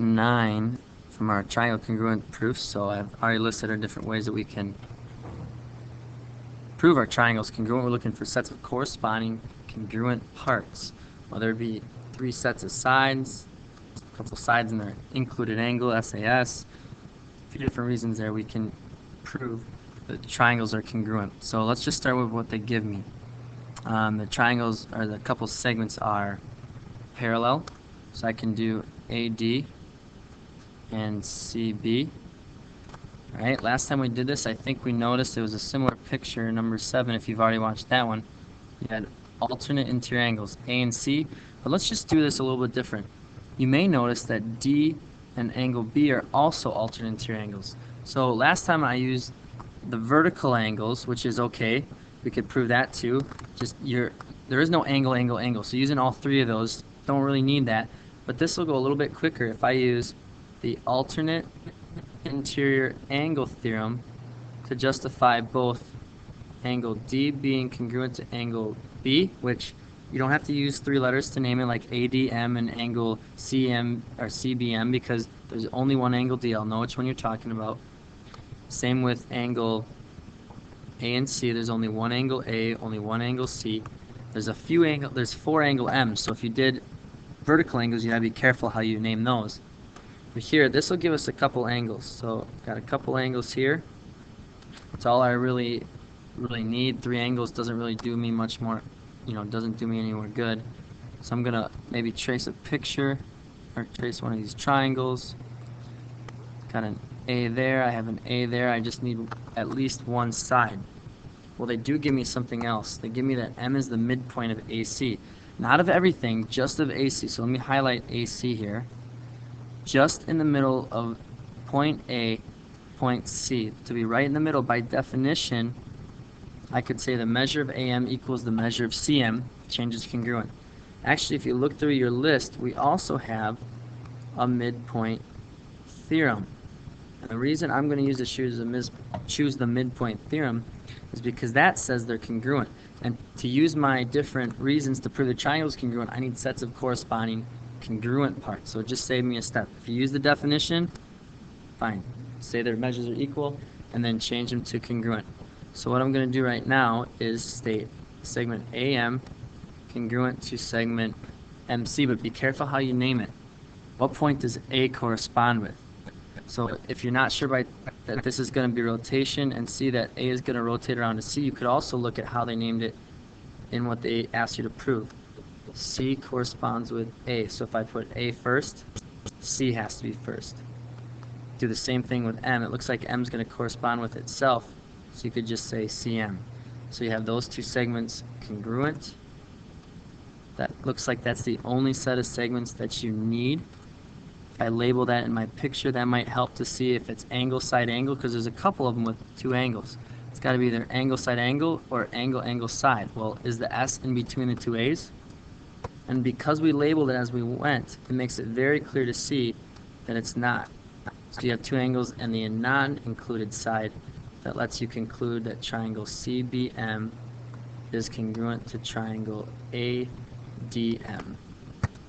9 from our triangle congruent proofs. So I've already listed our different ways that we can prove our triangles congruent. We're looking for sets of corresponding congruent parts, whether it be 3 sets of sides, a couple sides in their included angle, SAS, a few different reasons there we can prove that triangles are congruent. So let's just start with what they give me. The triangles, or the couple segments, are parallel, so I can do AD and CB. Alright, last time we did this, I think we noticed it was a similar picture, number 7, if you've already watched that one. You had alternate interior angles, A and C, but let's just do this a little bit different. You may notice that D and angle B are also alternate interior angles. So last time I used the vertical angles, which is okay. We could prove that too. There is no angle, angle, angle. So using all 3 of those, don't really need that. But this will go a little bit quicker if I use the alternate interior angle theorem to justify both angle D being congruent to angle B, which you don't have to use 3 letters to name it, like ADM and angle CM or CBM, because there's only one angle D. I'll know which one you're talking about. Same with angle A and C. There's only one angle A, only one angle C. There's 4 angle M's. So if you did vertical angles, you gotta be careful how you name those. But here, this will give us a couple angles. So got a couple angles here. That's all I really need. 3 angles doesn't really do me much more, doesn't do me anywhere good. So I'm gonna maybe trace a picture or trace one of these triangles. Got an A there, I have an A there, I just need at least one side. Well, they do give me something else. They give me that M is the midpoint of AC. Not of everything, just of AC. So let me highlight AC here. Just in the middle of point A, point C. To be right in the middle, by definition, I could say the measure of AM equals the measure of CM, changes congruent. Actually, if you look through your list, we also have a midpoint theorem. And the reason I'm going to use to choose the midpoint theorem is because that says they're congruent. And to use my different reasons to prove the triangle is congruent, I need sets of corresponding congruent parts. So it just saved me a step. If you use the definition, fine. Say their measures are equal, and then change them to congruent. So what I'm going to do right now is state segment AM congruent to segment MC, but be careful how you name it. What point does A correspond with? So if you're not sure that this is going to be rotation and see that A is going to rotate around to C, you could also look at how they named it in what they asked you to prove. C corresponds with A. So if I put A first, C has to be first. Do the same thing with M. It looks like M is going to correspond with itself, so you could just say CM. So you have those 2 segments congruent. That looks like that's the only set of segments that you need. If I label that in my picture, that might help to see if it's angle side angle, because there's a couple of them with 2 angles. It's got to be either angle side angle or angle angle side. Well, is the S in between the 2 A's? And because we labeled it as we went, it makes it very clear to see that it's not. So you have 2 angles and the non-included side. That lets you conclude that triangle CBM is congruent to triangle ADM.